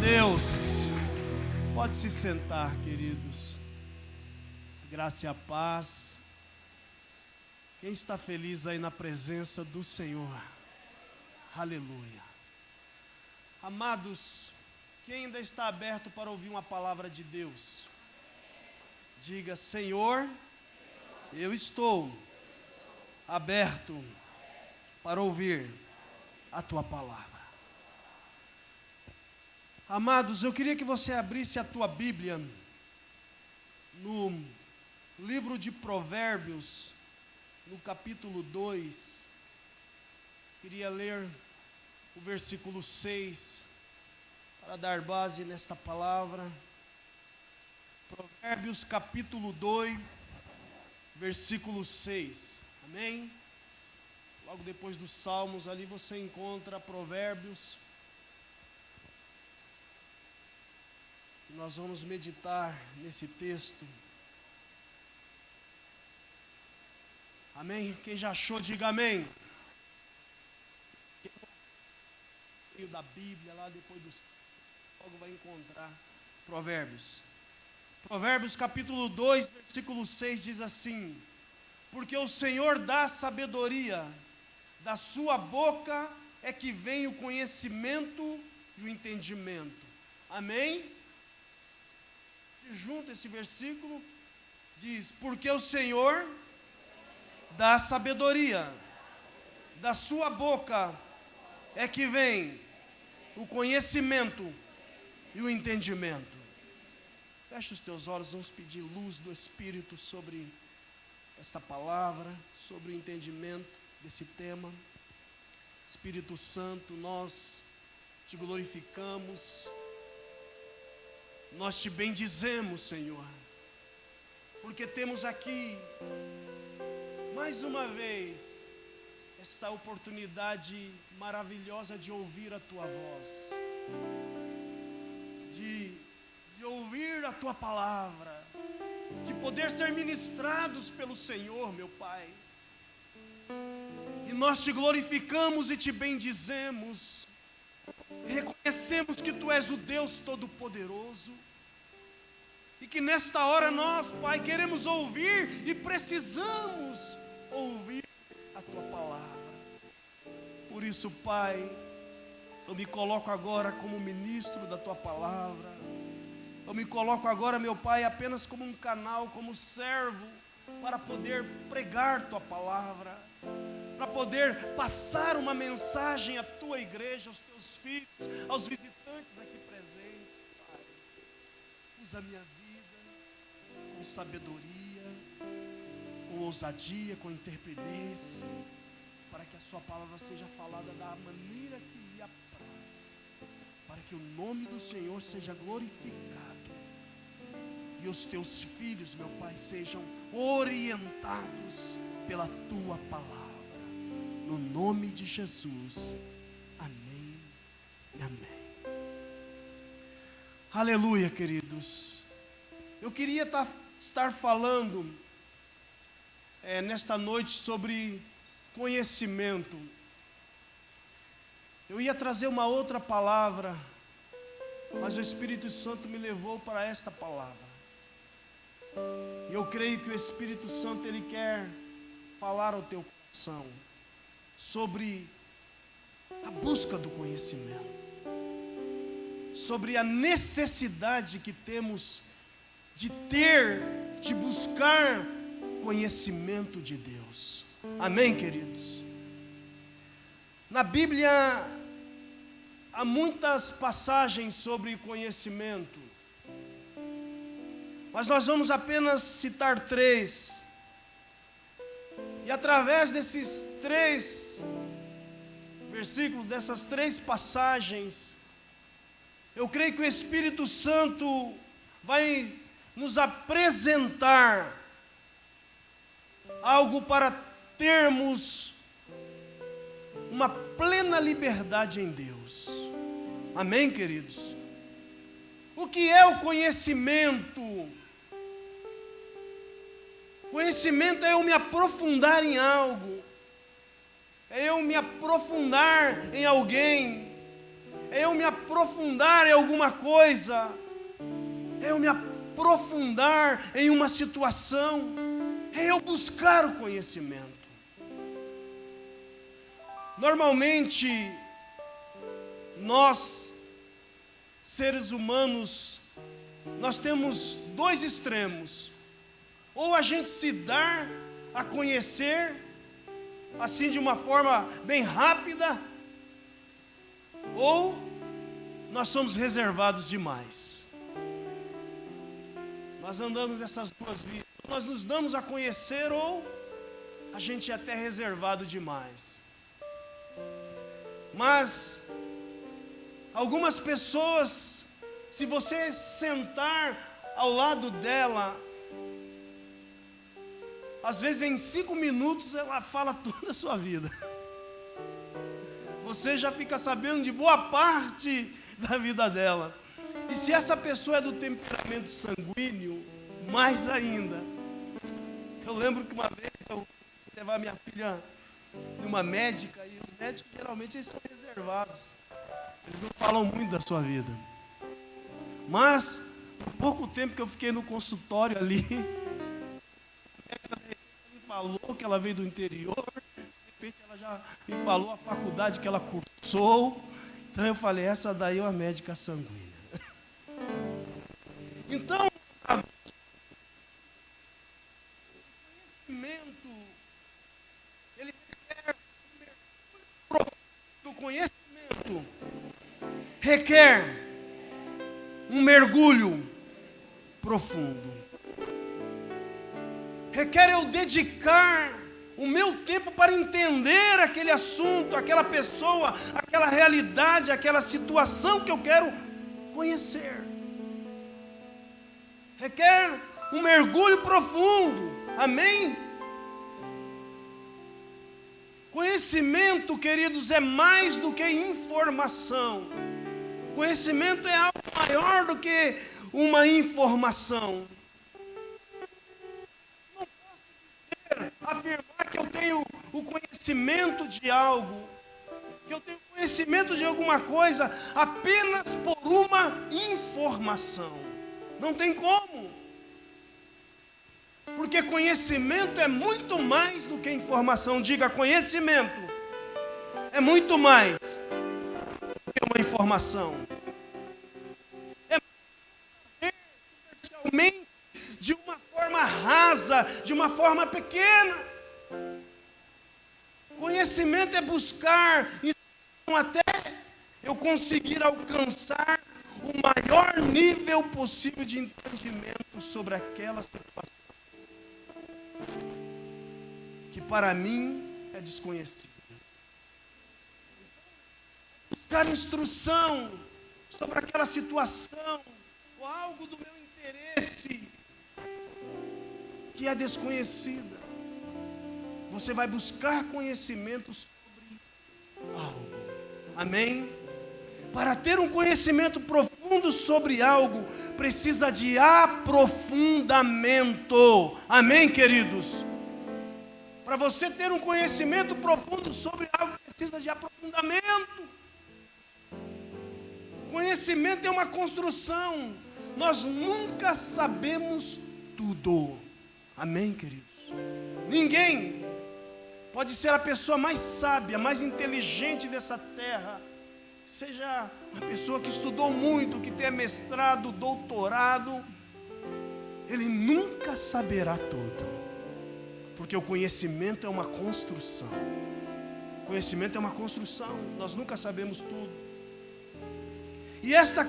Deus. Pode se sentar, queridos. Graça e a paz. Quem está feliz aí na presença do Senhor? Aleluia. Amados, quem ainda está aberto para ouvir uma palavra de Deus? Diga: Senhor, eu estou aberto para ouvir a tua palavra. Amados, eu queria que você abrisse a tua Bíblia no livro de Provérbios, no capítulo 2. Queria ler o versículo 6 para dar base nesta palavra. Provérbios capítulo 2, versículo 6. Amém? Logo depois dos Salmos, ali você encontra Provérbios. Nós vamos meditar nesse texto. Amém? Quem já achou, diga amém. Quem da Bíblia, lá depois dos logo vai encontrar Provérbios. Provérbios capítulo 2, versículo 6 diz assim: porque o Senhor dá sabedoria, da sua boca é que vem o conhecimento e o entendimento. Amém? Junto esse versículo diz: porque o Senhor dá sabedoria, da sua boca é que vem o conhecimento e o entendimento. Fecha os teus olhos, vamos pedir luz do Espírito sobre esta palavra, sobre o entendimento desse tema. Espírito Santo, nós te glorificamos, nós te bendizemos, Senhor, porque temos aqui, mais uma vez, esta oportunidade maravilhosa de ouvir a Tua voz, de ouvir a Tua palavra, de poder ser ministrados pelo Senhor, meu Pai. E nós te glorificamos e te bendizemos, e reconhecemos que Tu és o Deus Todo-Poderoso, e que nesta hora nós, Pai, queremos ouvir e precisamos ouvir a Tua palavra. Por isso, Pai, eu me coloco agora como ministro da Tua palavra. Eu me coloco agora, meu Pai, apenas como um canal, como servo, para poder pregar Tua palavra, para poder passar uma mensagem à Tua igreja, aos Teus filhos, aos visitantes aqui presentes, Pai. Usa a minha vida com sabedoria, com ousadia, com intrepidez, para que a Sua palavra seja falada da maneira que lhe apraz, para que o nome do Senhor seja glorificado e os Teus filhos, meu Pai, sejam orientados pela Tua palavra. No nome de Jesus, amém e amém. Aleluia, queridos. Eu queria estar falando nesta noite sobre conhecimento. Eu ia trazer uma outra palavra, mas o Espírito Santo me levou para esta palavra. E eu creio que o Espírito Santo, Ele quer falar ao teu coração sobre a busca do conhecimento, sobre a necessidade que temos de buscar conhecimento de Deus. Amém, queridos? Na Bíblia há muitas passagens sobre conhecimento, mas nós vamos apenas citar 3. E através desses 3 versículos, dessas 3 passagens, eu creio que o Espírito Santo vai nos apresentar algo para termos uma plena liberdade em Deus. Amém, queridos? O que é o conhecimento? Conhecimento é eu me aprofundar em algo, é eu me aprofundar em alguém, é eu me aprofundar em alguma coisa, é eu me aprofundar em uma situação, é eu buscar o conhecimento. Normalmente, nós, seres humanos, nós temos dois extremos. Ou a gente se dá a conhecer, assim de uma forma bem rápida, ou nós somos reservados demais. Nós andamos nessas duas vias. Nós nos damos a conhecer, ou a gente é até reservado demais. Mas algumas pessoas, se você sentar ao lado dela, às vezes em 5 minutos ela fala toda a sua vida. Você já fica sabendo de boa parte da vida dela. E se essa pessoa é do temperamento sanguíneo, mais ainda. Eu lembro que uma vez eu fui levar minha filha numa médica, e os médicos geralmente eles são reservados. Eles não falam muito da sua vida. Mas, por pouco tempo que eu fiquei no consultório ali, ela me falou que ela veio do interior, de repente ela já me falou a faculdade que ela cursou. Então eu falei, essa daí é uma médica sanguínea. Então, o conhecimento, ele requer um mergulho profundo. O conhecimento requer um mergulho profundo. Requer eu dedicar o meu tempo para entender aquele assunto, aquela pessoa, aquela realidade, aquela situação que eu quero conhecer. Requer um mergulho profundo. Amém? Conhecimento, queridos, é mais do que informação. Conhecimento é algo maior do que uma informação. Não posso afirmar que eu tenho o conhecimento de algo, que eu tenho conhecimento de alguma coisa apenas por uma informação. Não tem como. Porque conhecimento é muito mais do que informação. Diga, conhecimento é muito mais do que uma informação. É superficialmente, de uma forma rasa, de uma forma pequena. Conhecimento é buscar até eu conseguir alcançar o maior nível possível de entendimento sobre aquela situação que para mim é desconhecida. Buscar instrução sobre aquela situação ou algo do meu interesse que é desconhecida. Você vai buscar conhecimento sobre algo. Amém? Para ter um conhecimento profundo sobre algo, precisa de aprofundamento. Amém, queridos? Para você ter um conhecimento profundo sobre algo, precisa de aprofundamento. Conhecimento é uma construção. Nós nunca sabemos tudo. Amém, queridos? Ninguém pode ser a pessoa mais sábia, mais inteligente dessa terra, seja uma pessoa que estudou muito, que tenha mestrado, doutorado, ele nunca saberá tudo, porque o conhecimento é uma construção. O conhecimento é uma construção, nós nunca sabemos tudo. E esta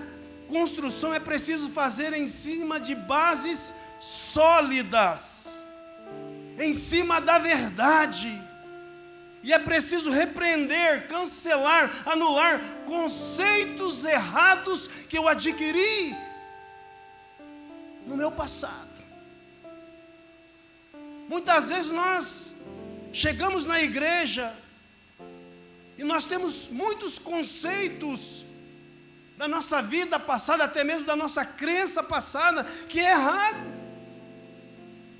construção é preciso fazer em cima de bases sólidas, em cima da verdade. E é preciso repreender, cancelar, anular conceitos errados que eu adquiri no meu passado. Muitas vezes nós chegamos na igreja e nós temos muitos conceitos da nossa vida passada, até mesmo da nossa crença passada, que é errado.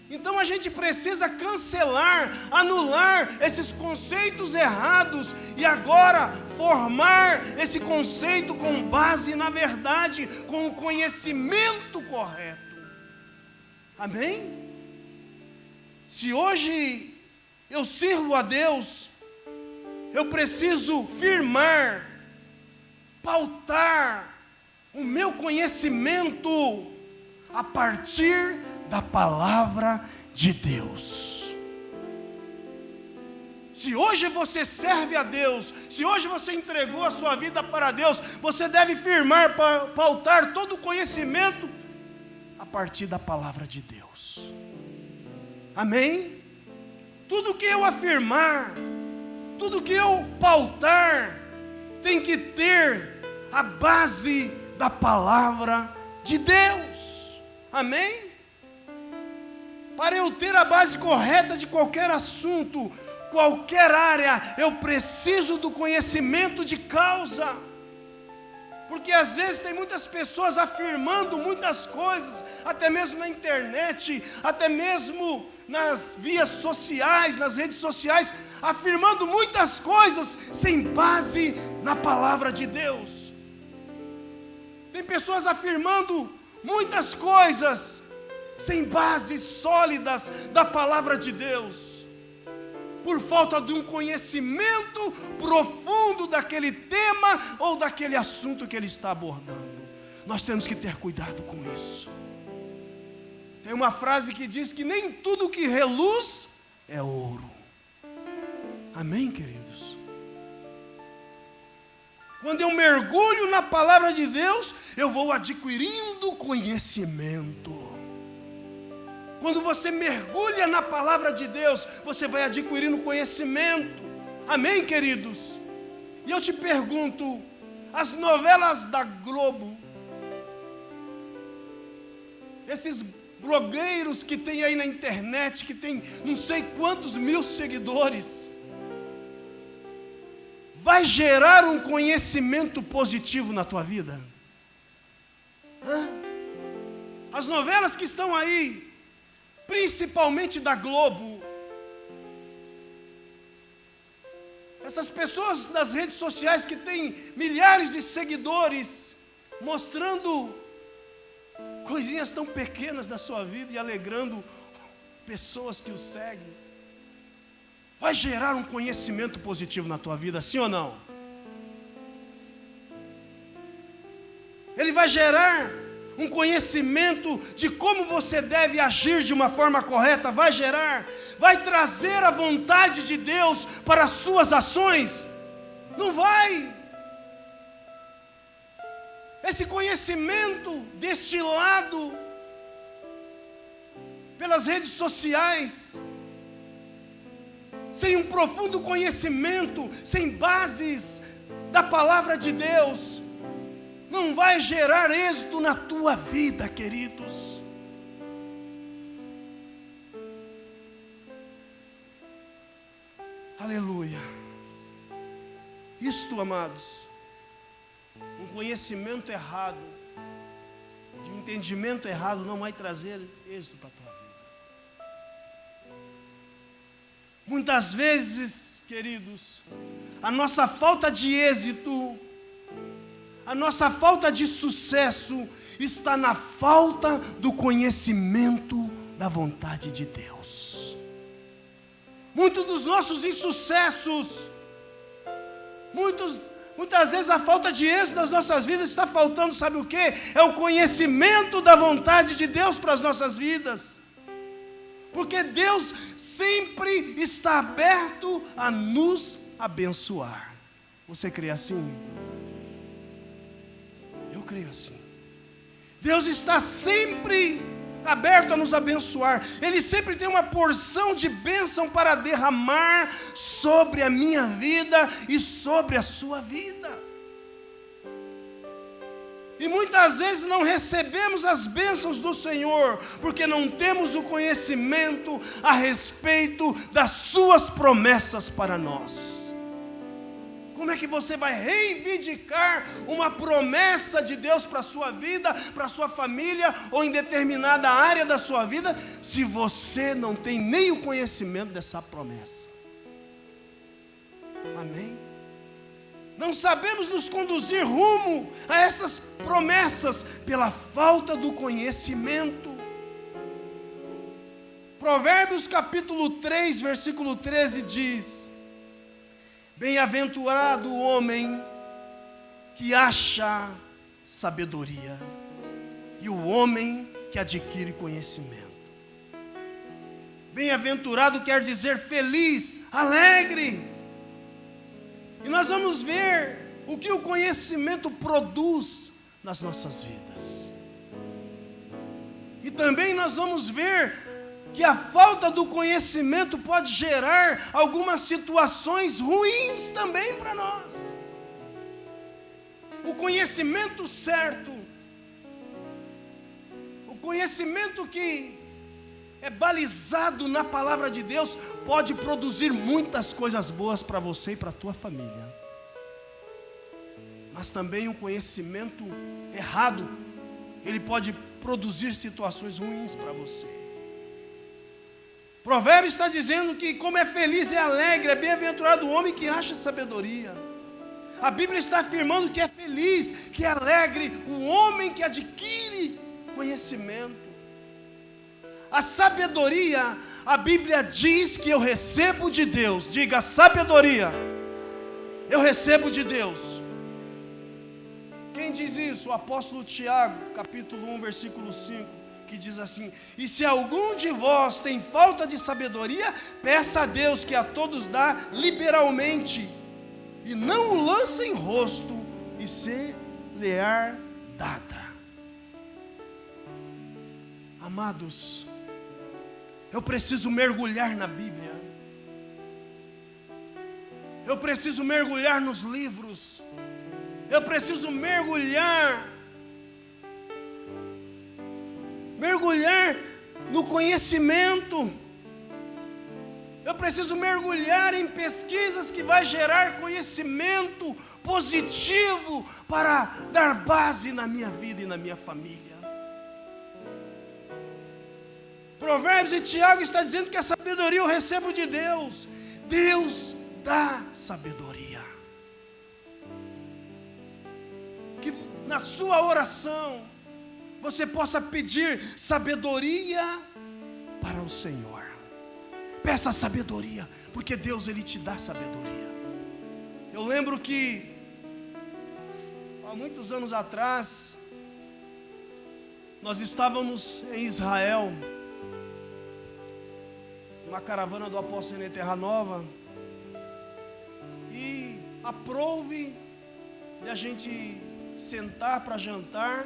Então a gente precisa cancelar, anular esses conceitos errados e agora formar esse conceito com base na verdade, com o conhecimento correto. Amém? Se hoje eu sirvo a Deus, eu preciso firmar, pautar o meu conhecimento a partir da palavra de Deus. Se hoje você serve a Deus, se hoje você entregou a sua vida para Deus, você deve firmar, pautar todo o conhecimento a partir da palavra de Deus. Amém? Tudo que eu afirmar, tudo que eu pautar, tem que ter a base da palavra de Deus. Amém? Para eu ter a base correta de qualquer assunto, qualquer área, eu preciso do conhecimento de causa. Porque às vezes tem muitas pessoas afirmando muitas coisas, até mesmo na internet, até mesmo nas vias sociais, nas redes sociais, afirmando muitas coisas sem base na palavra de Deus. Tem pessoas afirmando muitas coisas sem bases sólidas da palavra de Deus, por falta de um conhecimento profundo daquele tema ou daquele assunto que ele está abordando. Nós temos que ter cuidado com isso. Tem uma frase que diz que nem tudo que reluz é ouro. Amém, queridos? Quando eu mergulho na palavra de Deus, eu vou adquirindo conhecimento. Quando você mergulha na palavra de Deus, você vai adquirindo conhecimento. Amém, queridos? E eu te pergunto, as novelas da Globo, esses blogueiros que tem aí na internet, que tem não sei quantos mil seguidores, vai gerar um conhecimento positivo na tua vida? As novelas que estão aí, principalmente da Globo, essas pessoas das redes sociais que têm milhares de seguidores, mostrando coisinhas tão pequenas da sua vida e alegrando pessoas que o seguem, vai gerar um conhecimento positivo na tua vida, sim ou não? Ele vai gerar um conhecimento de como você deve agir de uma forma correta, vai trazer a vontade de Deus para as suas ações? Não vai. Esse conhecimento destilado pelas redes sociais, sem um profundo conhecimento, sem bases da palavra de Deus, não vai gerar êxito na tua vida, queridos. Aleluia. Isto, amados, um conhecimento errado, de um entendimento errado, não vai trazer êxito para a tua vida. Muitas vezes, queridos, a nossa falta de êxito, a nossa falta de sucesso está na falta do conhecimento da vontade de Deus. Muitos dos nossos insucessos, muitas vezes a falta de êxito das nossas vidas está faltando, sabe o quê? É o conhecimento da vontade de Deus para as nossas vidas. Porque Deus sempre está aberto a nos abençoar. Você crê assim? Eu creio assim. Deus está sempre aberto a nos abençoar. Ele sempre tem uma porção de bênção para derramar sobre a minha vida e sobre a sua vida. E muitas vezes não recebemos as bênçãos do Senhor, porque não temos o conhecimento a respeito das suas promessas para nós. Como é que você vai reivindicar uma promessa de Deus para a sua vida, para a sua família, ou em determinada área da sua vida, se você não tem nem o conhecimento dessa promessa? Amém? Não sabemos nos conduzir rumo a essas promessas pela falta do conhecimento. Provérbios capítulo 3, versículo 13 diz: bem-aventurado o homem que acha sabedoria e o homem que adquire conhecimento. Bem-aventurado quer dizer feliz, alegre. E nós vamos ver o que o conhecimento produz nas nossas vidas. E também nós vamos ver que a falta do conhecimento pode gerar algumas situações ruins também para nós. O conhecimento certo, o conhecimento que é balizado na palavra de Deus, pode produzir muitas coisas boas para você e para a tua família. Mas também o conhecimento errado, ele pode produzir situações ruins para você. Provérbios está dizendo que como é feliz e alegre, é bem-aventurado o homem que acha sabedoria. A Bíblia está afirmando que é feliz, que é alegre o homem que adquire conhecimento. A sabedoria, a Bíblia diz que eu recebo de Deus. Diga, sabedoria, eu recebo de Deus. Quem diz isso? O apóstolo Tiago, capítulo 1, versículo 5, que diz assim: e se algum de vós tem falta de sabedoria, peça a Deus que a todos dá liberalmente, e não o lança em rosto, e ser-lhe-á dada. Amados, eu preciso mergulhar na Bíblia, eu preciso mergulhar nos livros, eu preciso mergulhar no conhecimento, eu preciso mergulhar em pesquisas que vai gerar conhecimento positivo para dar base na minha vida e na minha família. Provérbios e Tiago está dizendo que a sabedoria eu recebo de Deus. Deus dá sabedoria. Que na sua oração você possa pedir sabedoria para o Senhor. Peça sabedoria, porque Deus ele te dá sabedoria. Eu lembro que há muitos anos atrás nós estávamos em Israel, uma caravana do apóstolo René Terra Nova, e aprouve de a gente sentar para jantar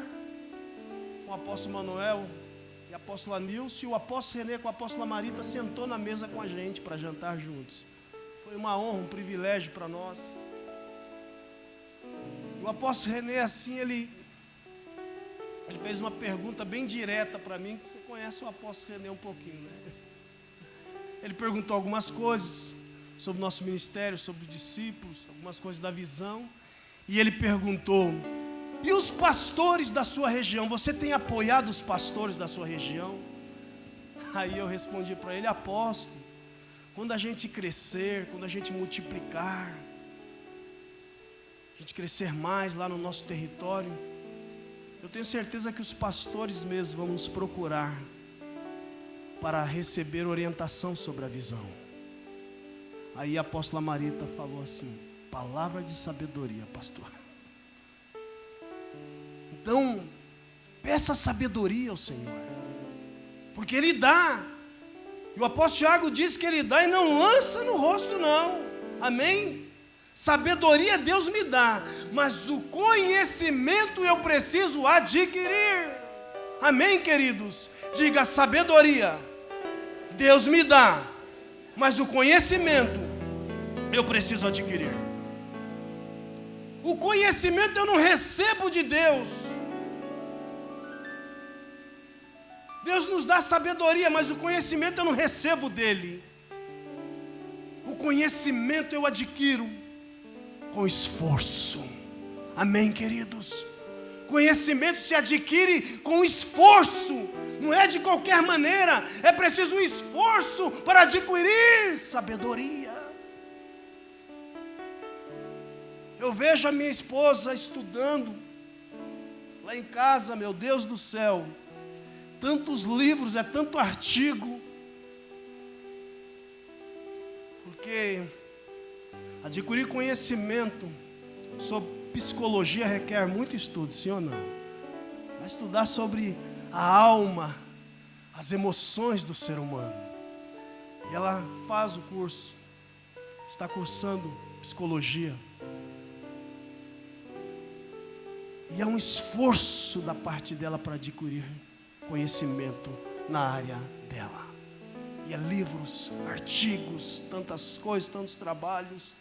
com o apóstolo Manuel e a apóstola Nilce, e o apóstolo René com a apóstola Marita sentou na mesa com a gente para jantar juntos. Foi uma honra, um privilégio para nós. O apóstolo René, assim, ele fez uma pergunta bem direta para mim, que você conhece o apóstolo René um pouquinho, né? Ele perguntou algumas coisas sobre o nosso ministério, sobre os discípulos, algumas coisas da visão, e ele perguntou: e os pastores da sua região, você tem apoiado os pastores da sua região? Aí eu respondi para ele: apóstolo, quando a gente crescer, quando a gente multiplicar, a gente crescer mais lá no nosso território, eu tenho certeza que os pastores mesmos vão nos procurar para receber orientação sobre a visão. Aí a apóstola Marita falou assim: palavra de sabedoria, pastor. Então, peça sabedoria ao Senhor, porque Ele dá. E o apóstolo Tiago diz que Ele dá e não lança no rosto não. Amém? Sabedoria Deus me dá, mas o conhecimento eu preciso adquirir. Amém, queridos? Diga, sabedoria Deus me dá, mas o conhecimento eu preciso adquirir. O conhecimento eu não recebo de Deus. Deus nos dá sabedoria, mas o conhecimento eu não recebo dele. O conhecimento eu adquiro. com esforço. Amém, queridos? Conhecimento se adquire com esforço, não é de qualquer maneira, é preciso um esforço para adquirir sabedoria. Eu vejo a minha esposa estudando, lá em casa, meu Deus do céu, tantos livros, é tanto artigo, porque adquirir conhecimento sobre psicologia requer muito estudo, sim ou não? Vai estudar sobre a alma, as emoções do ser humano. E ela faz o curso, está cursando psicologia. E é um esforço da parte dela para adquirir conhecimento na área dela. E é livros, artigos, tantas coisas, tantos trabalhos.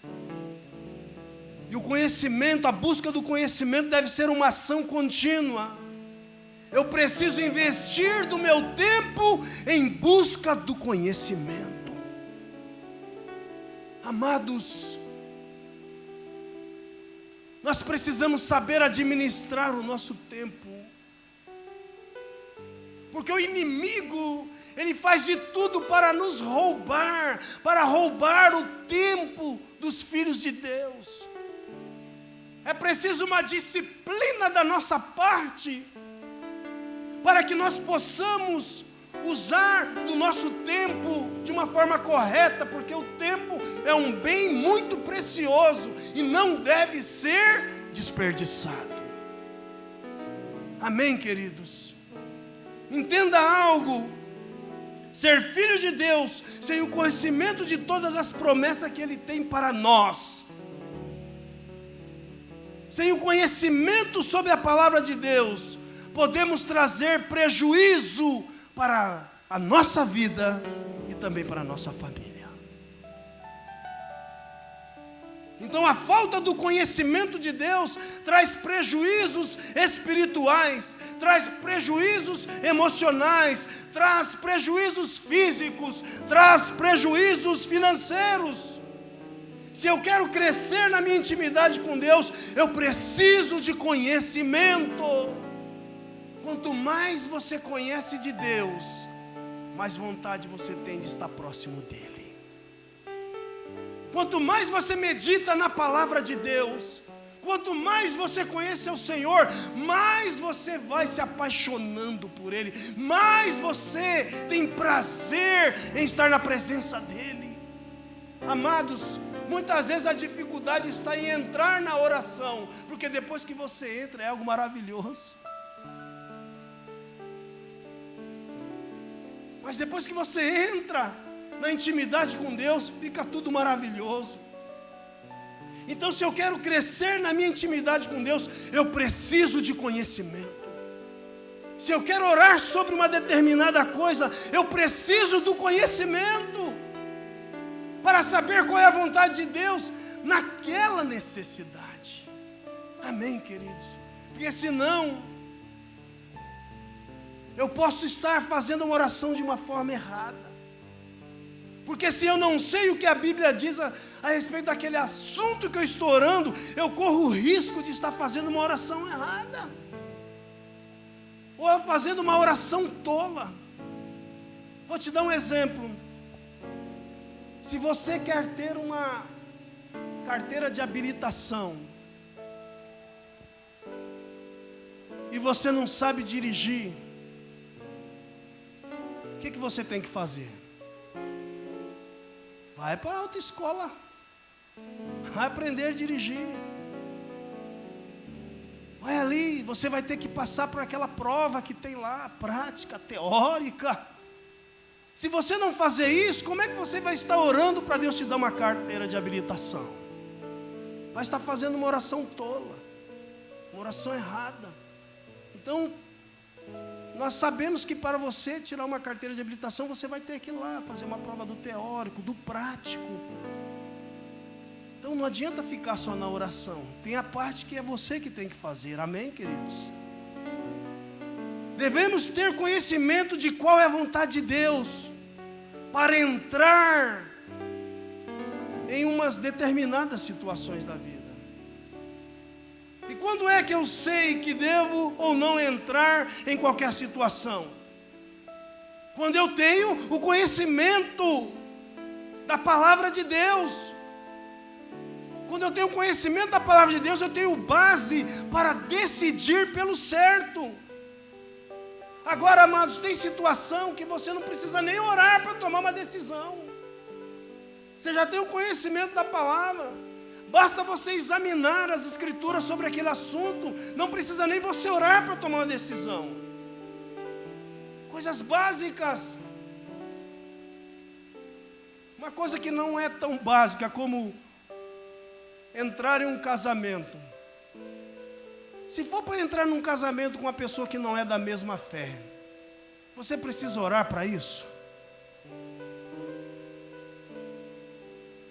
E o conhecimento, a busca do conhecimento deve ser uma ação contínua. Eu preciso investir do meu tempo em busca do conhecimento. Amados, nós precisamos saber administrar o nosso tempo. Porque o inimigo, ele faz de tudo para nos roubar, para roubar o tempo dos filhos de Deus. É preciso uma disciplina da nossa parte, para que nós possamos usar do nosso tempo de uma forma correta, porque o tempo é um bem muito precioso e não deve ser desperdiçado. Amém, queridos? Entenda algo: ser filho de Deus sem o conhecimento de todas as promessas que Ele tem para nós, sem o conhecimento sobre a palavra de Deus, podemos trazer prejuízo para a nossa vida e também para a nossa família. Então a falta do conhecimento de Deus traz prejuízos espirituais, traz prejuízos emocionais, traz prejuízos físicos, traz prejuízos financeiros. Se eu quero crescer na minha intimidade com Deus, eu preciso de conhecimento. Quanto mais você conhece de Deus, mais vontade você tem de estar próximo dEle. Quanto mais você medita na palavra de Deus, quanto mais você conhece o Senhor, mais você vai se apaixonando por Ele, mais você tem prazer em estar na presença dEle. Amados, muitas vezes a dificuldade está em entrar na oração, porque depois que você entra é algo maravilhoso. Mas depois que você entra na intimidade com Deus, fica tudo maravilhoso. Então, se eu quero crescer na minha intimidade com Deus, eu preciso de conhecimento. Se eu quero orar sobre uma determinada coisa, eu preciso do conhecimento, para saber qual é a vontade de Deus naquela necessidade. Amém, queridos? Porque senão eu posso estar fazendo uma oração de uma forma errada. Porque se eu não sei o que a Bíblia diz a respeito daquele assunto que eu estou orando, eu corro o risco de estar fazendo uma oração errada, ou fazendo uma oração tola. Vou te dar um exemplo. Se você quer ter uma carteira de habilitação e você não sabe dirigir, o que você tem que fazer? Vai para a autoescola, vai aprender a dirigir. Vai ali, você vai ter que passar por aquela prova que tem lá, prática, teórica. Se você não fazer isso, como é que você vai estar orando para Deus te dar uma carteira de habilitação? Vai estar fazendo uma oração tola, uma oração errada. Então, nós sabemos que para você tirar uma carteira de habilitação, você vai ter que ir lá fazer uma prova do teórico, do prático. Então não adianta ficar só na oração. Tem a parte que é você que tem que fazer. Amém, queridos? Devemos ter conhecimento de qual é a vontade de Deus, para entrar em umas determinadas situações da vida. E quando é que eu sei que devo ou não entrar em qualquer situação? Quando eu tenho o conhecimento da palavra de Deus. Quando eu tenho conhecimento da palavra de Deus, eu tenho base para decidir pelo certo. Agora, amados, tem situação que você não precisa nem orar para tomar uma decisão. Você já tem o conhecimento da palavra. Basta você examinar as escrituras sobre aquele assunto. Não precisa nem você orar para tomar uma decisão. Coisas básicas. Uma coisa que não é tão básica como entrar em um casamento. Se for para entrar num casamento com uma pessoa que não é da mesma fé, você precisa orar para isso?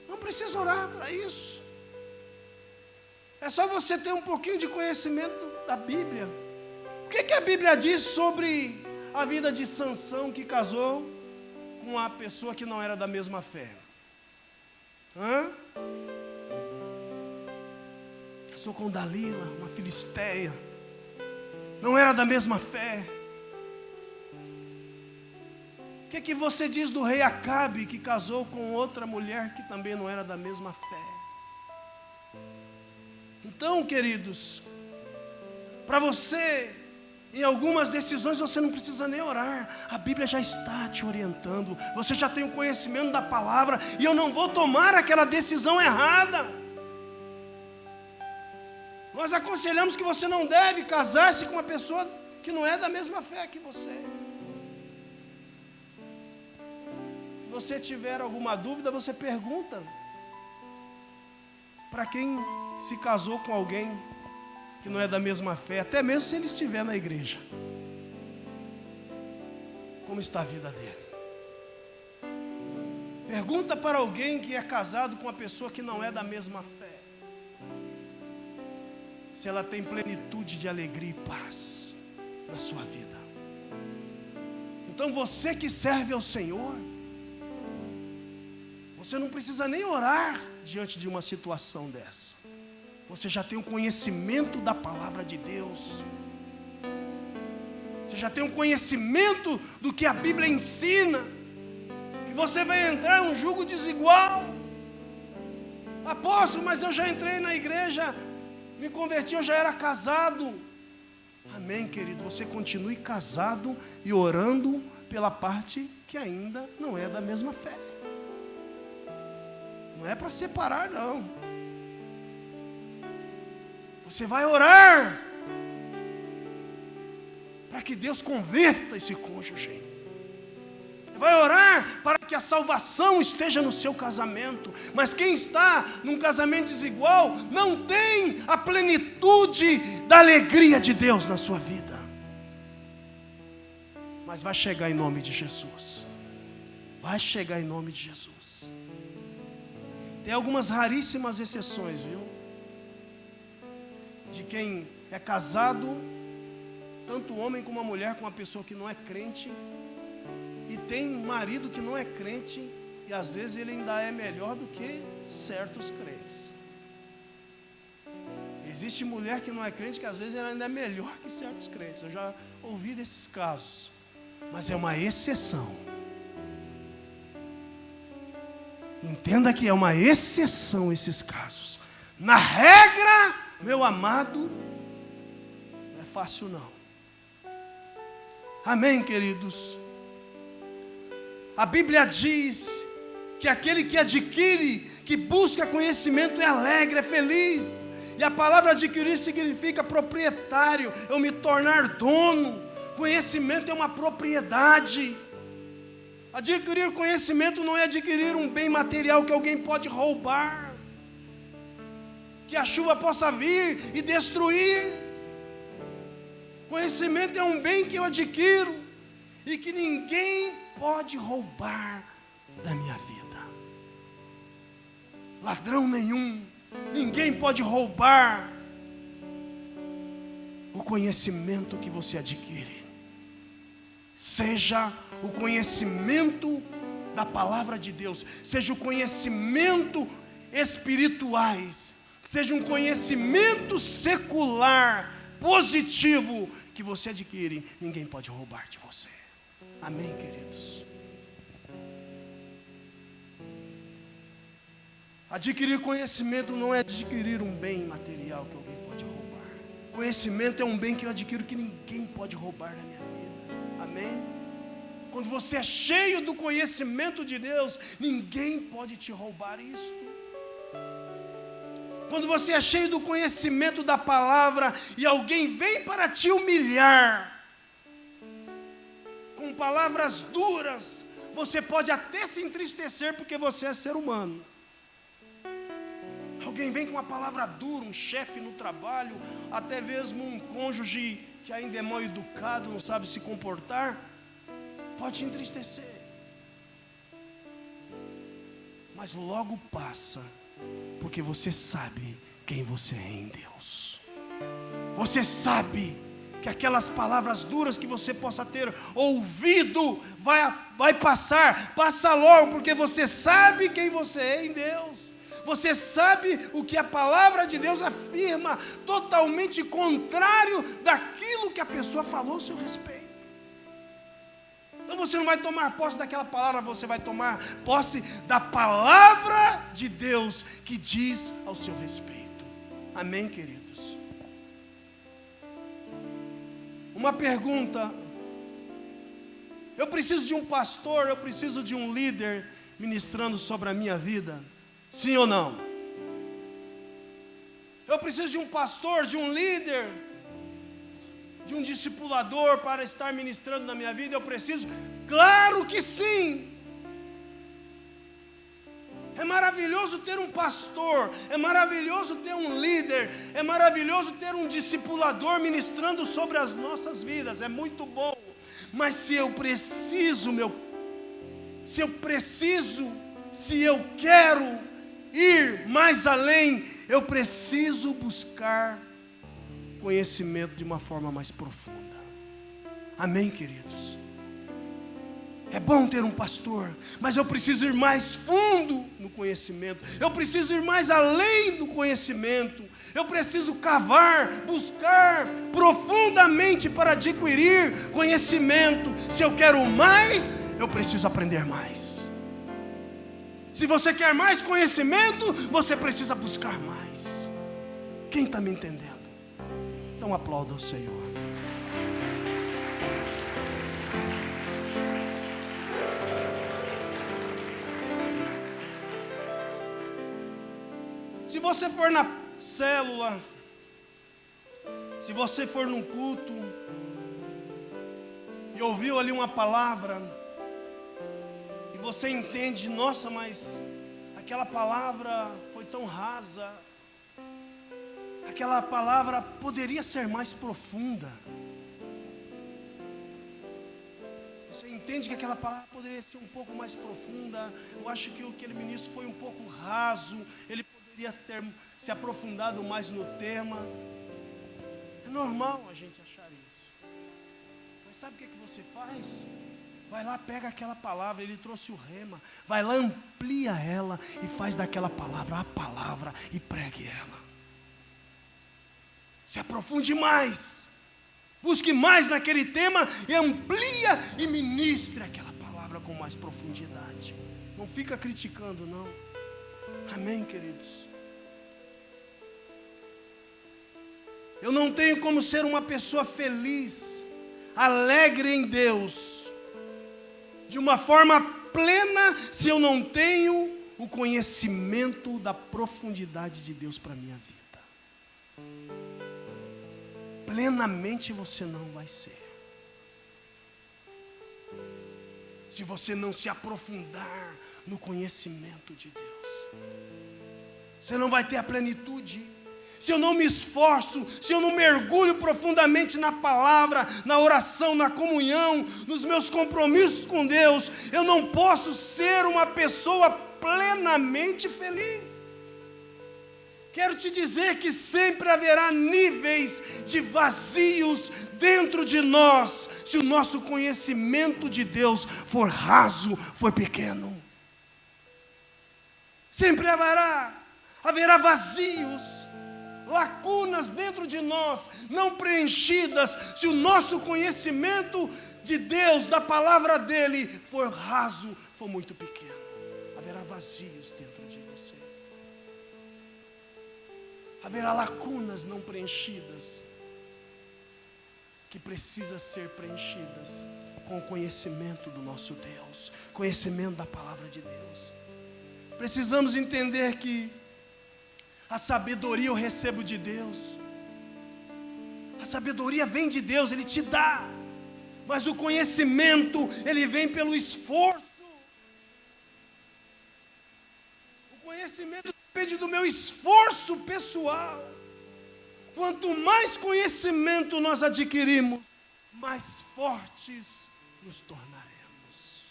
Não precisa orar para isso. É só você ter um pouquinho de conhecimento da Bíblia. O que a Bíblia diz sobre a vida de Sansão, que casou com uma pessoa que não era da mesma fé? Casou com Dalila, uma filisteia, não era da mesma fé. O que você diz do rei Acabe, que casou com outra mulher que também não era da mesma fé? Então, queridos, para você, em algumas decisões você não precisa nem orar, a Bíblia já está te orientando, você já tem o conhecimento da palavra, e eu não vou tomar aquela decisão errada. Nós aconselhamos que você não deve casar-se com uma pessoa que não é da mesma fé que você. Se você tiver alguma dúvida, você pergunta para quem se casou com alguém que não é da mesma fé, até mesmo se ele estiver na igreja. Como está a vida dele? Pergunta para alguém que é casado com uma pessoa que não é da mesma fé, se ela tem plenitude de alegria e paz na sua vida. Então você que serve ao Senhor, você não precisa nem orar diante de uma situação dessa. Você já tem um conhecimento da palavra de Deus. Você já tem um conhecimento do que a Bíblia ensina. Que você vai entrar em um jugo desigual. Apóstolo, mas eu já entrei na igreja, me converti, eu já era casado. Amém, querido, você continue casado e orando pela parte que ainda não é da mesma fé. Não é para separar, não. Você vai orar para que Deus converta esse cônjuge. Você vai orar para que a salvação esteja no seu casamento. Mas quem está num casamento desigual não tem a plenitude da alegria de Deus na sua vida. Mas vai chegar em nome de Jesus. Vai chegar em nome de Jesus. Tem algumas raríssimas exceções, viu? De quem é casado, tanto o homem como a mulher, com uma pessoa que não é crente, e tem um marido que não é crente, e às vezes ele ainda é melhor do que certos crentes. Existe mulher que não é crente, que às vezes ela ainda é melhor que certos crentes. Eu já ouvi desses casos, mas é uma exceção. Entenda que é uma exceção esses casos. Na regra, meu amado, não é fácil não. Amém, queridos? A Bíblia diz que aquele que adquire, que busca conhecimento é alegre, é feliz. E a palavra adquirir significa proprietário, eu me tornar dono. Conhecimento é uma propriedade. Adquirir conhecimento não é adquirir um bem material que alguém pode roubar, que a chuva possa vir e destruir. Conhecimento é um bem que eu adquiro e que ninguém pode roubar da minha vida. Ladrão nenhum, ninguém pode roubar o conhecimento que você adquire. Seja o conhecimento da palavra de Deus, seja o conhecimento espirituais, seja um conhecimento secular, positivo, que você adquire, ninguém pode roubar de você. Amém, queridos? Adquirir conhecimento não é adquirir um bem material que alguém pode roubar. Conhecimento é um bem que eu adquiro que ninguém pode roubar na minha vida. Amém? Quando você é cheio do conhecimento de Deus, ninguém pode te roubar isso. Quando você é cheio do conhecimento da palavra e alguém vem para te humilhar, com palavras duras, você pode até se entristecer porque você é ser humano. Alguém vem com uma palavra dura, um chefe no trabalho, até mesmo um cônjuge que ainda é mal educado, não sabe se comportar, pode te entristecer. Mas logo passa, porque você sabe quem você é em Deus. Você sabe que aquelas palavras duras que você possa ter ouvido, vai passar, passa logo, porque você sabe quem você é em Deus. Você sabe o que a palavra de Deus afirma, totalmente contrário daquilo que a pessoa falou a seu respeito. Então você não vai tomar posse daquela palavra, você vai tomar posse da palavra de Deus que diz ao seu respeito. Amém, queridos? Uma pergunta: eu preciso de um pastor, eu preciso de um líder ministrando sobre a minha vida? Sim ou não? Eu preciso de um pastor, de um líder, de um discipulador para estar ministrando na minha vida? Eu preciso? Claro que sim! É maravilhoso ter um pastor, é maravilhoso ter um líder, é maravilhoso ter um discipulador ministrando sobre as nossas vidas, é muito bom. Mas se eu quero ir mais além, eu preciso buscar conhecimento de uma forma mais profunda. Amém, queridos? É bom ter um pastor, mas eu preciso ir mais fundo no conhecimento. Eu preciso ir mais além do conhecimento. Eu preciso cavar, buscar profundamente para adquirir conhecimento. Se eu quero mais, eu preciso aprender mais. Se você quer mais conhecimento, você precisa buscar mais. Quem está me entendendo? Então aplauda o Senhor. Se você for na célula, se você for num culto e ouviu ali uma palavra, e você entende, nossa, mas aquela palavra foi tão rasa, aquela palavra poderia ser mais profunda. Você entende que aquela palavra poderia ser um pouco mais profunda. Eu acho que aquele ministro foi um pouco raso, ele poderia ter se aprofundado mais no tema. É normal a gente achar isso. Mas sabe o que você faz? Vai lá, pega aquela palavra, ele trouxe o rema, vai lá, amplia ela e faz daquela palavra a palavra e pregue ela. Se aprofunde mais, busque mais naquele tema e amplia e ministre aquela palavra com mais profundidade. Não fica criticando, não. Amém, queridos? Eu não tenho como ser uma pessoa feliz, alegre em Deus, de uma forma plena, se eu não tenho o conhecimento da profundidade de Deus para a minha vida. Plenamente você não vai ser, se você não se aprofundar no conhecimento de Deus. Você não vai ter a plenitude. Se eu não me esforço, se eu não mergulho profundamente na palavra, na oração, na comunhão, nos meus compromissos com Deus, eu não posso ser uma pessoa plenamente feliz. Quero te dizer que sempre haverá níveis de vazios dentro de nós, se o nosso conhecimento de Deus for raso, for pequeno. Sempre haverá vazios. lacunas dentro de nós, não preenchidas, se o nosso conhecimento de Deus, da palavra dEle, for raso, for muito pequeno. Haverá vazios dentro de você. Haverá lacunas não preenchidas, que precisam ser preenchidas com o conhecimento do nosso Deus, conhecimento da palavra de Deus. Precisamos entender que a sabedoria eu recebo de Deus. A sabedoria vem de Deus, Ele te dá. Mas o conhecimento, ele vem pelo esforço. O conhecimento depende do meu esforço pessoal. Quanto mais conhecimento nós adquirimos, mais fortes nos tornaremos.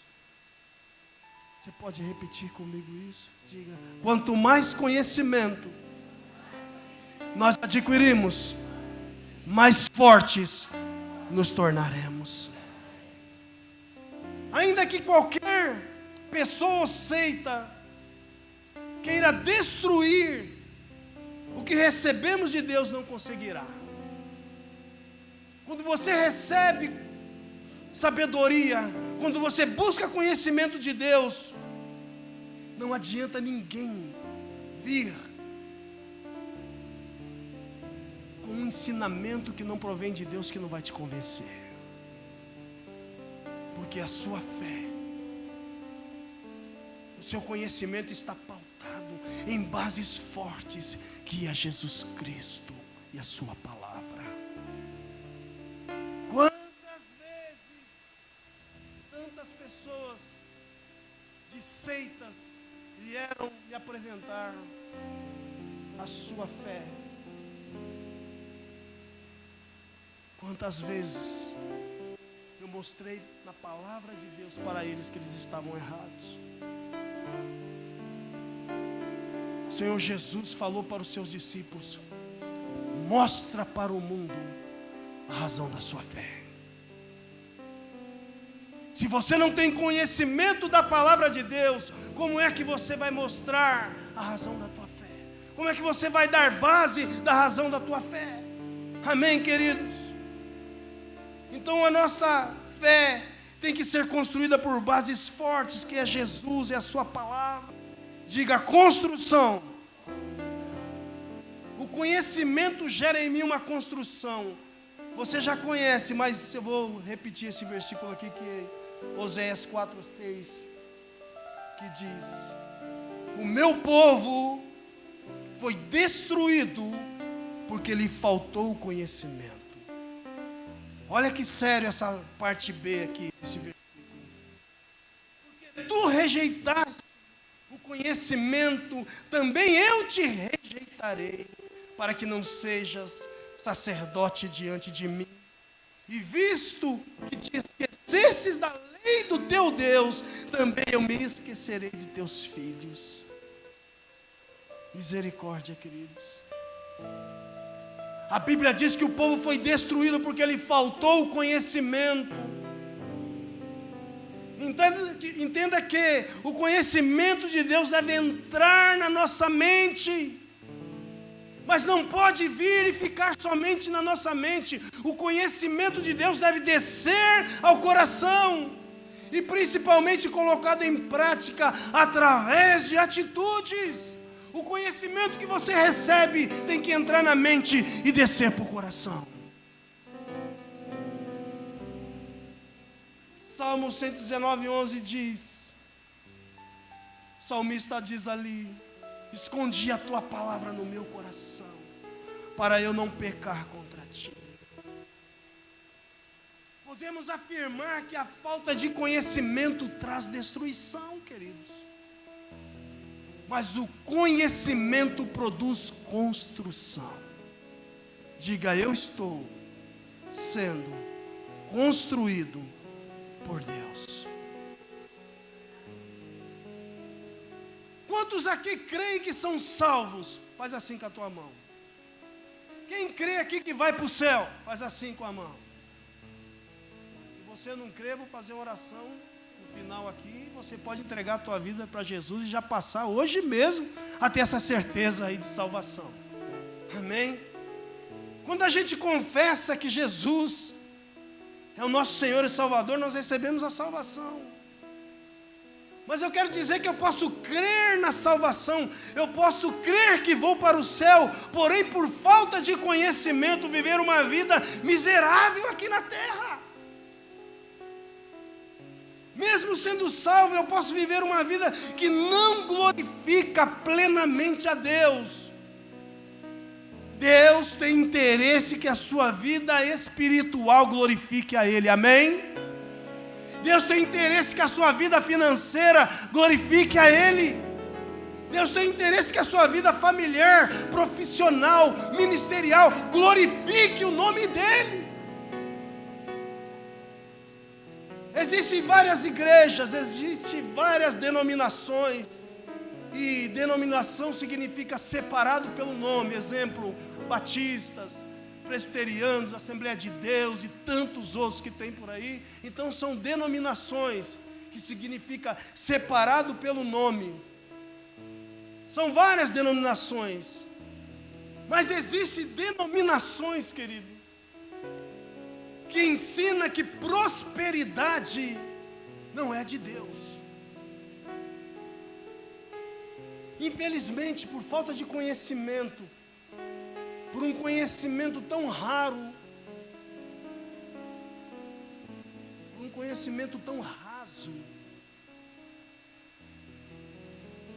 Você pode repetir comigo isso? Diga. Quanto mais conhecimento nós adquirimos, mais fortes nos tornaremos. Ainda que qualquer pessoa ou seita queira destruir o que recebemos de Deus, não conseguirá. Quando você recebe sabedoria, quando você busca conhecimento de Deus, não adianta ninguém vir com um ensinamento que não provém de Deus, que não vai te convencer. Porque a sua fé, o seu conhecimento está pautado em bases fortes, que é Jesus Cristo e a sua palavra. Quantas vezes tantas pessoas de seitas vieram me apresentar a sua fé? Quantas vezes eu mostrei na palavra de Deus para eles que eles estavam errados? O Senhor Jesus falou para os seus discípulos: mostra para o mundo a razão da sua fé. Se você não tem conhecimento da palavra de Deus, como é que você vai mostrar a razão da tua fé? Como é que você vai dar base da razão da tua fé? Amém, queridos? Então a nossa fé tem que ser construída por bases fortes, que é Jesus e a sua palavra. Diga: construção. O conhecimento gera em mim uma construção. Você já conhece, mas eu vou repetir esse versículo aqui, que é Oséias 4:6, que diz: o meu povo foi destruído porque lhe faltou o conhecimento. Olha que sério essa parte B aqui desse versículo. Porque tu rejeitaste o conhecimento, também eu te rejeitarei, para que não sejas sacerdote diante de mim. E visto que te esquecesses da lei do teu Deus, também eu me esquecerei de teus filhos. Misericórdia, queridos. A Bíblia diz que o povo foi destruído porque lhe faltou o conhecimento. Entenda que o conhecimento de Deus deve entrar na nossa mente, mas não pode vir e ficar somente na nossa mente. O conhecimento de Deus deve descer ao coração e principalmente colocado em prática através de atitudes. O conhecimento que você recebe tem que entrar na mente e descer para o coração. Salmo 119:11 diz, o salmista diz ali: escondi a tua palavra no meu coração, para eu não pecar contra ti. Podemos afirmar que a falta de conhecimento traz destruição, queridos. Mas o conhecimento produz construção. Diga: eu estou sendo construído por Deus. Quantos aqui creem que são salvos? Faz assim com a tua mão. Quem crê aqui que vai para o céu? Faz assim com a mão. Se você não crê, vou fazer uma oração no final aqui. Você pode entregar a tua vida para Jesus e já passar hoje mesmo a ter essa certeza aí de salvação. Amém? Quando a gente confessa que Jesus é o nosso Senhor e Salvador, nós recebemos a salvação. Mas eu quero dizer que eu posso crer na salvação, eu posso crer que vou para o céu, porém por falta de conhecimento viver uma vida miserável aqui na terra. Mesmo sendo salvo, eu posso viver uma vida que não glorifica plenamente a Deus. Deus tem interesse que a sua vida espiritual glorifique a Ele, amém? Deus tem interesse que a sua vida financeira glorifique a Ele. Deus tem interesse que a sua vida familiar, profissional, ministerial, glorifique o nome dEle. Existem várias igrejas, existem várias denominações, e denominação significa separado pelo nome, exemplo, batistas, presbiterianos, Assembleia de Deus e tantos outros que tem por aí. Então são denominações, que significa separado pelo nome. São várias denominações, mas existem denominações, queridos, que ensina que prosperidade não é de Deus. Infelizmente, por falta de conhecimento, por um conhecimento tão raro, por um conhecimento tão raso,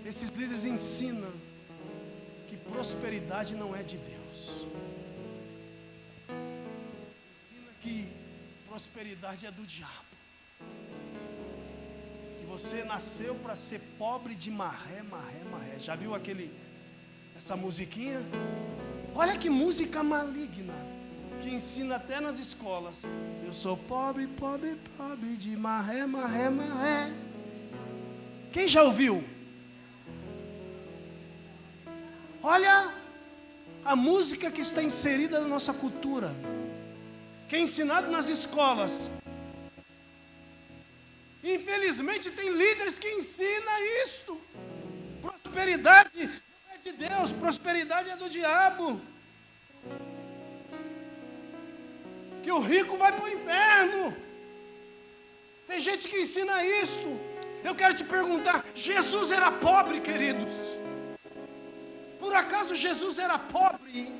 esses líderes ensinam que prosperidade não é de Deus. Ensina que prosperidade é do diabo. Que você nasceu para ser pobre de marré, marré, marré. Já viu essa musiquinha? Olha que música maligna, que ensina até nas escolas. Eu sou pobre, pobre, pobre de marré, marré, marré. Quem já ouviu? Olha a música que está inserida na nossa cultura, que é ensinado nas escolas. Infelizmente tem líderes que ensinam isto. Prosperidade não é de Deus, prosperidade é do diabo. Que o rico vai para o inferno. Tem gente que ensina isto. Eu quero te perguntar, Jesus era pobre, queridos? Por acaso Jesus era pobre?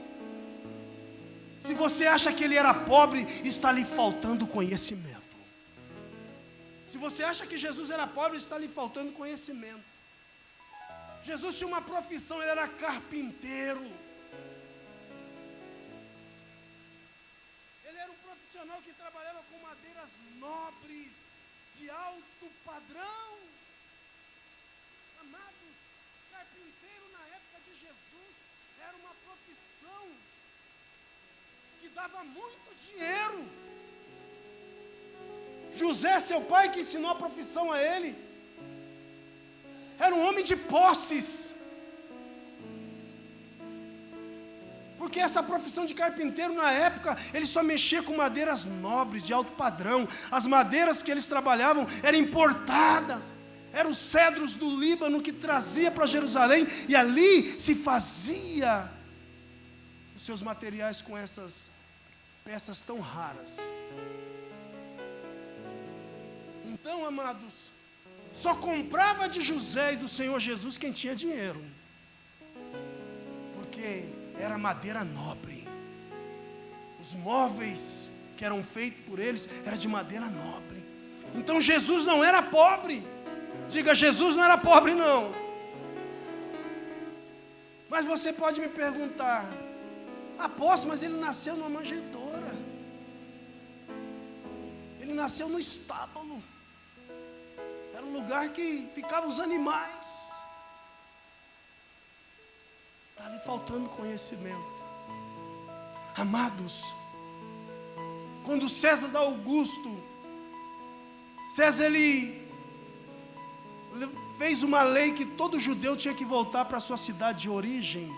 Se você acha que ele era pobre, está lhe faltando conhecimento. Se você acha que Jesus era pobre, está lhe faltando conhecimento. Jesus tinha uma profissão, ele era carpinteiro. Ele era um profissional que trabalhava com madeiras nobres, de alto padrão. Amados, carpinteiro na época de Jesus era uma profissão que dava muito dinheiro. José, seu pai, que ensinou a profissão a ele, era um homem de posses. Porque essa profissão de carpinteiro na época, ele só mexia com madeiras nobres, de alto padrão. As madeiras que eles trabalhavam eram importadas. Eram os cedros do Líbano que trazia para Jerusalém, e ali se fazia os seus materiais com essas peças tão raras. Então, amados, só comprava de José e do Senhor Jesus quem tinha dinheiro, porque era madeira nobre. Os móveis que eram feitos por eles eram de madeira nobre. Então Jesus não era pobre. Diga, Jesus não era pobre, não. Mas você pode me perguntar, apóstolo, mas ele nasceu numa manjedoura. Ele nasceu no estábulo. Era um lugar que ficavam os animais. Está lhe faltando conhecimento. Amados, quando César Augusto, ele fez uma lei que todo judeu tinha que voltar para a sua cidade de origem,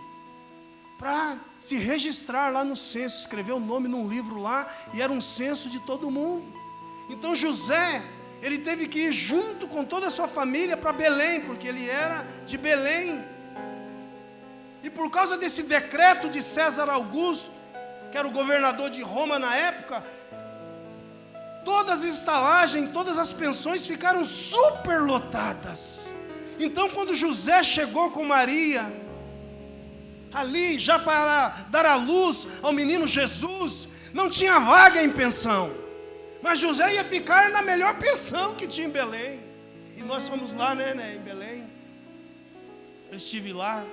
para se registrar lá no censo, escrever o nome num livro lá, e era um censo de todo mundo. Então José, ele teve que ir junto com toda a sua família para Belém, porque ele era de Belém. E por causa desse decreto de César Augusto, que era o governador de Roma na época, todas as estalagens, todas as pensões ficaram superlotadas. Então, quando José chegou com Maria, ali já para dar à luz ao menino Jesus, não tinha vaga em pensão, mas José ia ficar na melhor pensão que tinha em Belém. E nós fomos lá, né, em Belém. Eu estive lá.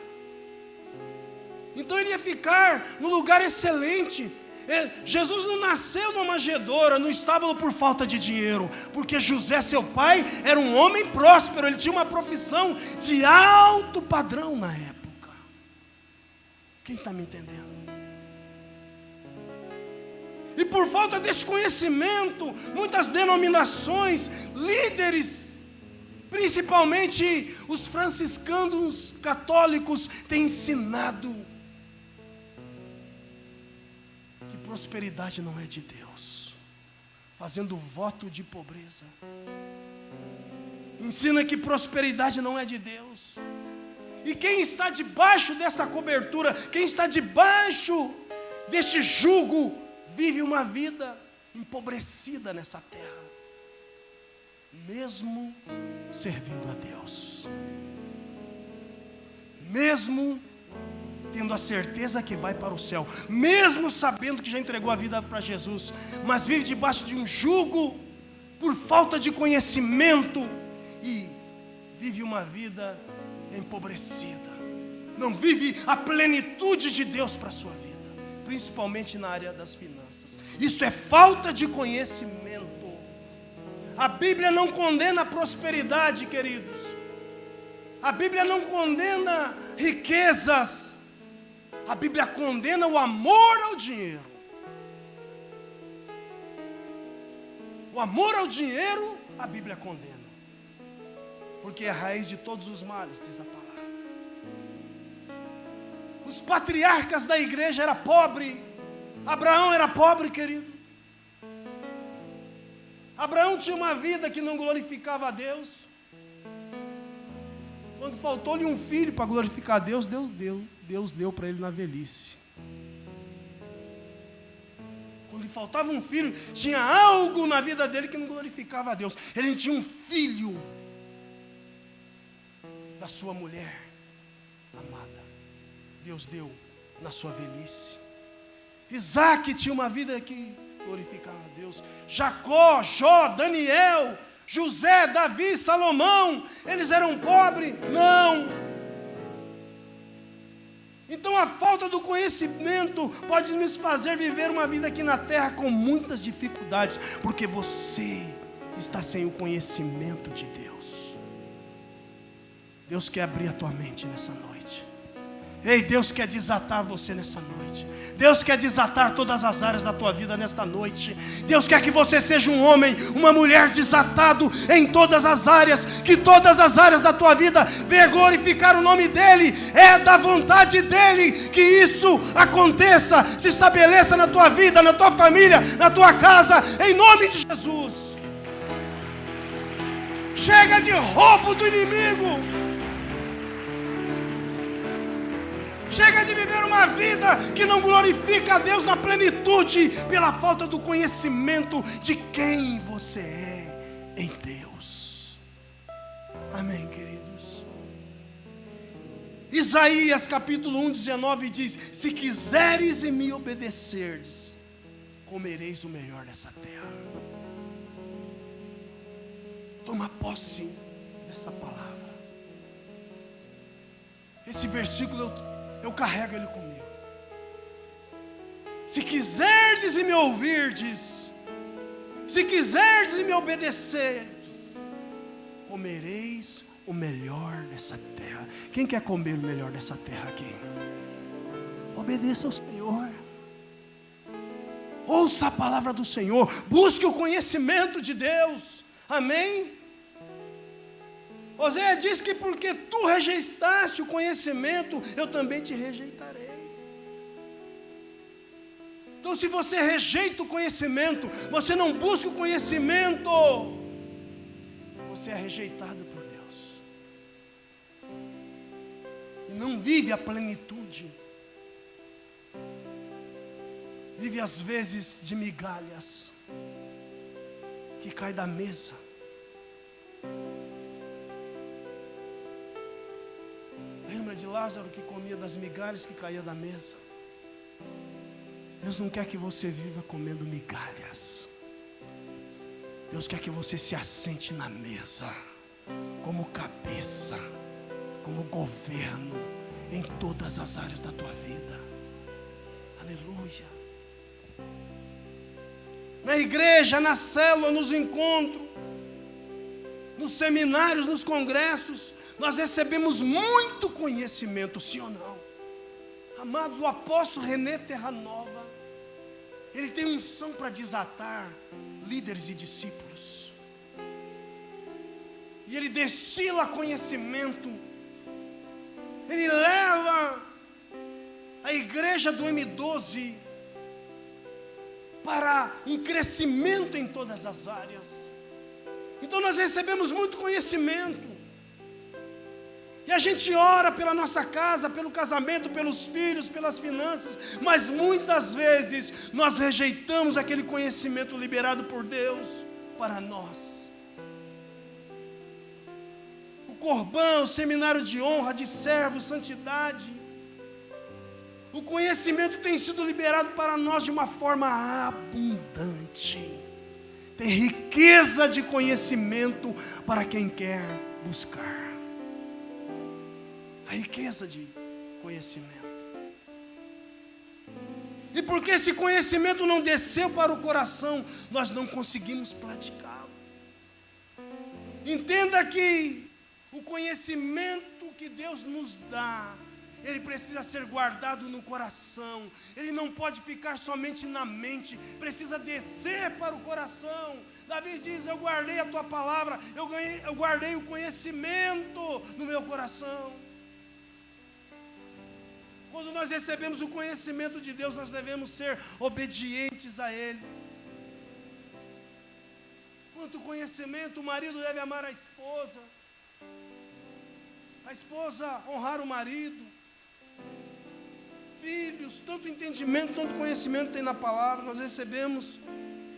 Então ele ia ficar num lugar excelente. Jesus não nasceu numa manjedoura, no estábulo por falta de dinheiro, porque José, seu pai, era um homem próspero, ele tinha uma profissão de alto padrão na época. Quem está me entendendo? E por falta desse conhecimento, muitas denominações, líderes, principalmente os franciscanos católicos, têm ensinado que prosperidade não é de Deus, fazendo voto de pobreza. Ensina que prosperidade não é de Deus. E quem está debaixo dessa cobertura, quem está debaixo deste jugo, vive uma vida empobrecida nessa terra, mesmo servindo a Deus, mesmo tendo a certeza que vai para o céu, mesmo sabendo que já entregou a vida para Jesus, mas vive debaixo de um jugo por falta de conhecimento e vive uma vida empobrecida, não vive a plenitude de Deus para a sua vida, principalmente na área das finanças. Isso é falta de conhecimento. A Bíblia não condena a prosperidade, queridos. A Bíblia não condena riquezas. A Bíblia condena o amor ao dinheiro. O amor ao dinheiro, a Bíblia condena. Porque é a raiz de todos os males, diz a palavra. Os patriarcas da igreja eram pobres. Abraão era pobre, querido. Abraão tinha uma vida que não glorificava a Deus. Quando faltou-lhe um filho para glorificar a Deus, Deus deu para ele na velhice. Quando lhe faltava um filho, tinha algo na vida dele que não glorificava a Deus. Ele tinha um filho da sua mulher amada. Deus deu na sua velhice. Isaac tinha uma vida que glorificava a Deus. Jacó, Jó, Daniel, José, Davi, Salomão, eles eram pobres? Não. Então a falta do conhecimento pode nos fazer viver uma vida aqui na terra com muitas dificuldades, porque você está sem o conhecimento de Deus. Deus quer abrir a tua mente nessa noite. Ei, Deus quer desatar você nessa noite. Deus quer desatar todas as áreas da tua vida nesta noite. Deus quer que você seja um homem, uma mulher desatado em todas as áreas. Que todas as áreas da tua vida venha glorificar o nome dEle. É da vontade dEle que isso aconteça, se estabeleça na tua vida, na tua família, na tua casa, em nome de Jesus. Chega de roubo do inimigo. Chega de viver uma vida que não glorifica a Deus na plenitude, pela falta do conhecimento de quem você é em Deus. Amém, queridos? Isaías capítulo 1, 19 diz: se quiseres e me obedecerdes, comereis o melhor dessa terra. Toma posse dessa palavra. Esse versículo eu carrego ele comigo. Se quiserdes e me ouvirdes, se quiserdes e me obedecerdes, comereis o melhor dessa terra. Quem quer comer o melhor dessa terra aqui? Obedeça ao Senhor. Ouça a palavra do Senhor. Busque o conhecimento de Deus. Amém? Oséias diz que porque tu rejeitaste o conhecimento, eu também te rejeitarei. Então, se você rejeita o conhecimento, você não busca o conhecimento, você é rejeitado por Deus. E não vive a plenitude. Vive às vezes de migalhas que cai da mesa. Lembra de Lázaro que comia das migalhas que caía da mesa? Deus não quer que você viva comendo migalhas. Deus quer que você se assente na mesa, como cabeça, como governo, em todas as áreas da tua vida. Aleluia. Na igreja, na célula, nos encontros, nos seminários, nos congressos, nós recebemos muito conhecimento, sim ou não? Amados, o apóstolo René Terranova, ele tem unção para desatar líderes e discípulos. E ele destila conhecimento. Ele leva a igreja do M12 para um crescimento em todas as áreas. Então nós recebemos muito conhecimento. E a gente ora pela nossa casa, pelo casamento, pelos filhos, pelas finanças, mas muitas vezes nós rejeitamos aquele conhecimento liberado por Deus para nós. O corbã, o seminário de honra, de servo, santidade, o conhecimento tem sido liberado para nós de uma forma abundante. Tem riqueza de conhecimento para quem quer buscar. A riqueza de conhecimento. E porque esse conhecimento não desceu para o coração, nós não conseguimos praticá-lo. Entenda que o conhecimento que Deus nos dá, ele precisa ser guardado no coração. Ele não pode ficar somente na mente, precisa descer para o coração. Davi diz: eu guardei a tua palavra, eu guardei o conhecimento no meu coração. Quando nós recebemos o conhecimento de Deus, nós devemos ser obedientes a Ele. Quanto conhecimento, o marido deve amar a esposa honrar o marido, filhos, tanto entendimento, tanto conhecimento tem na palavra. Nós recebemos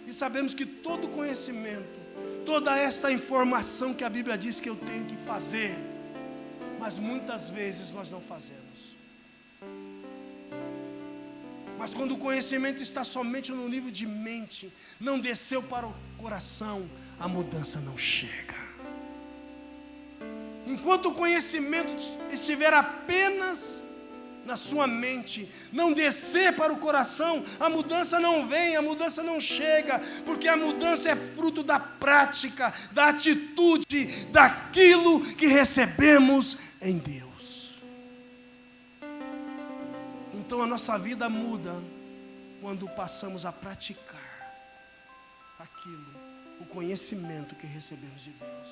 e sabemos que todo conhecimento, toda esta informação que a Bíblia diz que eu tenho que fazer, mas muitas vezes nós não fazemos. Mas quando o conhecimento está somente no nível de mente, não desceu para o coração, a mudança não chega. Enquanto o conhecimento estiver apenas na sua mente, não descer para o coração, a mudança não vem, a mudança não chega, porque a mudança é fruto da prática, da atitude, daquilo que recebemos em Deus. Então a nossa vida muda quando passamos a praticar aquilo, o conhecimento que recebemos de Deus.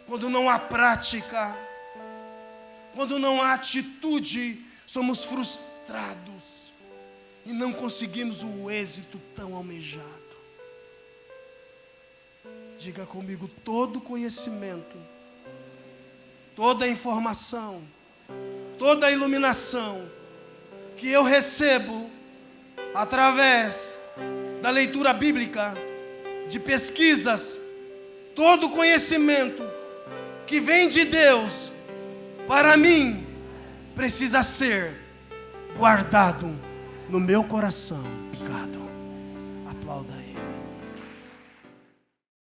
Quando não há prática, quando não há atitude, somos frustrados e não conseguimos o êxito tão almejado. Diga comigo: todo conhecimento, toda informação, toda iluminação que eu recebo através da leitura bíblica, de pesquisas, todo conhecimento que vem de Deus, para mim, precisa ser guardado no meu coração. Obrigado. Aplauda Ele.